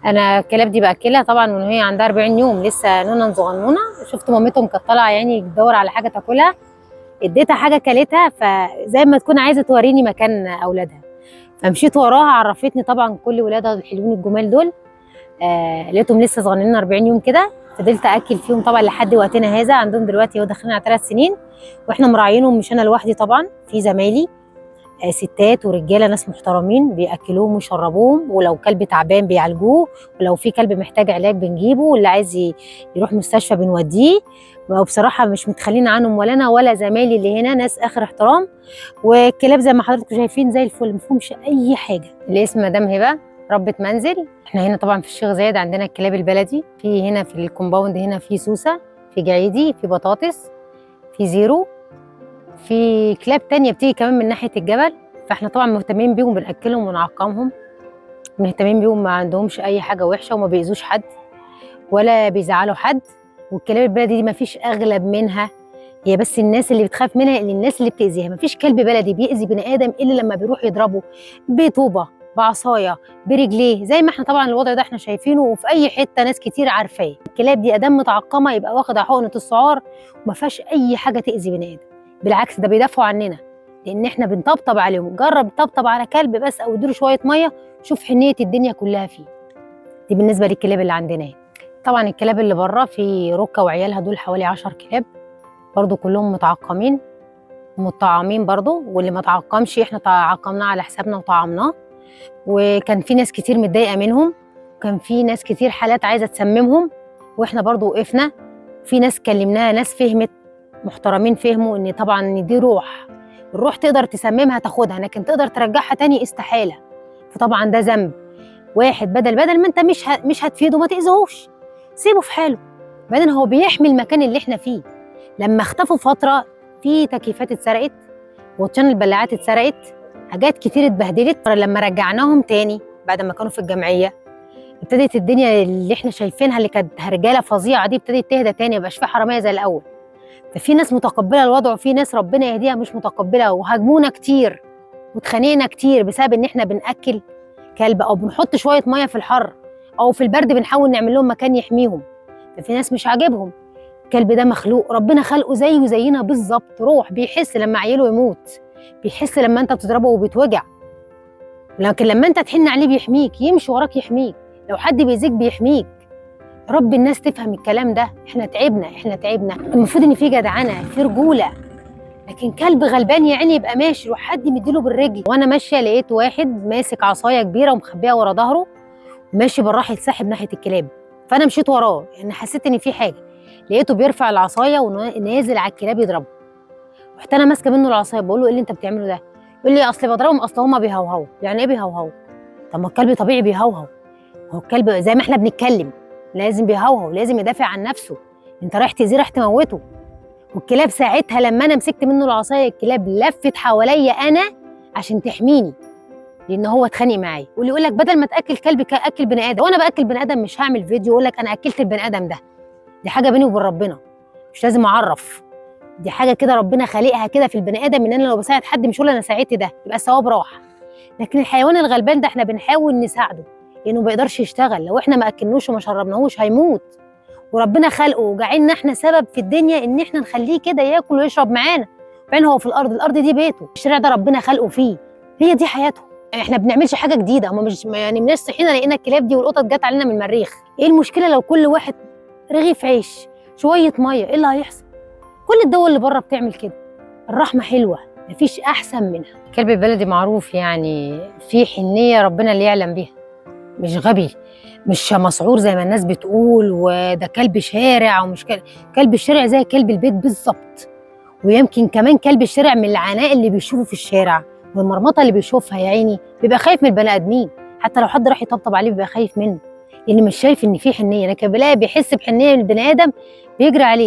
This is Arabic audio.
انا الكلاب دي باكلها طبعا من وهي عندها 40 يوم، لسه نونة صغنونه. شفت مامتهم كانت طالعه يعني تدور على حاجه تاكلها، اديتها حاجه كلتها، فزي ما تكون عايزه توريني مكان اولادها، فمشيت وراها. عرفتني طبعا كل ولادها الحلوين الجمال دول. لقيتهم لسه صغننين 40 يوم كده. فضلت اكل فيهم طبعا لحد وقتنا هذا. عندهم دلوقتي هو داخلين على 3 سنين، واحنا مراعينهم، مش انا لوحدي طبعا، في زمايلي ستات ورجاله ناس محترمين بياكلوهم ويشربوهم، ولو كلب تعبان بيعالجوه، ولو في كلب محتاج علاج بنجيبه، واللي عايز يروح مستشفى بنوديه. وبصراحه مش متخلين عنهم ولا انا ولا زمايلي اللي هنا، ناس اخر احترام. والكلاب زي ما حضراتكم شايفين زي الفل، مفهومش اي حاجه. اللي اسم مدام هبه، ربة منزل. احنا هنا طبعا في الشيخ زايد عندنا الكلاب البلدي، في هنا في الكومباوند هنا في سوسه، في جعيدي، في بطاطس، في زيرو، في كلاب تانية بتيجي كمان من ناحية الجبل. فاحنا طبعا مهتمين بيهم، بنأكلهم ونعقمهم، مهتمين بيهم، ما عندهمش أي حاجة وحشة وما بيأذوش حد ولا بيزعلوا حد. والكلاب البلدي دي ما فيش أغلب منها، هي بس الناس اللي بتخاف منها، اللي الناس اللي بتأذيها. ما فيش كلب بلدي بيأذي بني آدم إلا لما بيروح يضربه بطوبة، بعصاية، برجليه، زي ما احنا طبعا الوضع ده احنا شايفينه، وفي أي حتة ناس كتير عارفاه. الكلاب دي أدام متعقمة يبقى واخدة حقنة السعار، وما فيهاش أي حاجة تأذي بني آدم. بالعكس، ده بيدافعوا عننا، لان احنا بنطبطب عليهم. جرب تطبطب على كلب بس او اديله شويه ميه، شوف حنيه الدنيا كلها فيه. دي بالنسبه للكلاب اللي عندنا. طبعا الكلاب اللي بره في ركه وعيالها، دول حوالي 10 كلاب برضو، كلهم متعقمين ومطعمين برضو. واللي ما تعقمش احنا تعقمناه على حسابنا وطعمناه. وكان في ناس كتير متضايقه منهم، وكان في ناس كتير حالات عايزه تسممهم، واحنا برضو وقفنا. في ناس كلمناها، ناس فهمت، محترمين، فهموا ان طبعا ان دي روح، الروح تقدر تسممها تاخدها، لكن تقدر ترجعها تاني استحاله. فطبعا ده ذنب. واحد بدل ما انت مش هتفيده، ما تاذيهوش، سيبه في حاله. بعدين هو بيحمي المكان اللي احنا فيه. لما اختفوا فتره، في تكييفات اتسرقت، وطشان البلاعات اتسرقت، حاجات كتير اتبهدلت. لما رجعناهم تاني بعد ما كانوا في الجمعيه، ابتدت الدنيا اللي احنا شايفينها اللي كانت هرجاله فظيعه دي ابتدت تهدى تاني، مبقاش في حراميه زي الاول. ففي ناس متقبله الوضع، وفي ناس ربنا يهديها مش متقبله، وهاجمونا كتير واتخانقنا كتير بسبب ان احنا بناكل كلب او بنحط شويه ميه في الحر او في البرد، بنحاول نعمل لهم مكان يحميهم. ففي ناس مش عاجبهم. الكلب ده مخلوق ربنا خلقه زيه زينا بالظبط، روح، بيحس لما عيله يموت، بيحس لما انت بتضربه وبيتوجع، لكن لما انت تحن عليه بيحميك، يمشي وراك يحميك، لو حد بيزيك بيحميك. رب الناس تفهم الكلام ده. احنا تعبنا. المفروض ان في جدعنه، في رجوله. لكن كلب غلبان يا عيني يبقى ماشي، يروح حد مديله بالرجل. وانا ماشيه لقيت واحد ماسك عصايه كبيره ومخبيها ورا ظهره، ماشي بالراحه يتسحب ناحيه الكلاب. فانا مشيت وراه، يعني حسيت ان في حاجه. لقيته بيرفع العصايه ونازل على الكلاب يضربه. رحت انا ماسكه منه العصايه، بقول له ايه اللي انت بتعمله ده؟ يقول لي اصل بضربهم، اصل هما بيهوهوا. يعني ايه بيهوهوا؟ طب ما الكلب طبيعي بيهوهو. هو الكلب زي ما احنا بنتكلم لازم بيهوهو، لازم يدافع عن نفسه. انت رايح تأذيه، رايح تموته. والكلاب ساعتها لما انا مسكت منه العصايه، الكلاب لفت حواليا انا عشان تحميني، لان هو اتخانق معايا. واللي يقول لك بدل ما تاكل كلب اكل بني ادم، وانا باكل بني ادم مش هعمل فيديو اقول لك انا اكلت البني ادم ده. دي حاجه بيني وبين ربنا، مش لازم اعرف. دي حاجه كده ربنا خالقها كده في البني ادم، ان انا لو بساعد حد مش هقول انا ساعدت ده، يبقى الثواب راح. لكن الحيوان الغلبان ده احنا بنحاول نساعده، لانه ما بيقدرش يشتغل. لو احنا ما اكلناهوش وما شربناهوش هيموت. وربنا خلقه وجعلنا احنا سبب في الدنيا ان احنا نخليه كده ياكل ويشرب معانا. بعدين هو في الارض دي بيته، الشارع ده ربنا خلقه فيه، هي دي حياته. احنا بنعملش حاجه جديده، هم مش يعني مناش صحينا لقينا الكلاب دي والقطط جت علينا من المريخ. ايه المشكله لو كل واحد رغيف عيش، شويه ميه، ايه اللي هيحصل؟ كل الدول اللي بره بتعمل كده. الرحمه حلوه، مفيش احسن منها. الكلب البلدي معروف يعني في حنيه ربنا اللي يعلم بيها، مش غبي، مش مسعور زي ما الناس بتقول، وده كلب شارع ومش كلب الشارع زي كلب البيت بالظبط. ويمكن كمان كلب الشارع من العناء اللي بيشوفه في الشارع والمرمطه اللي بيشوفها يا عيني، بيبقى خايف من البني ادمين. حتى لو حد راح يطبطب عليه بيبقى خايف منه، لان مش شايف ان في حنيه. لكن بيلاقي بيحس بحنيه من البني ادم بيجري عليه.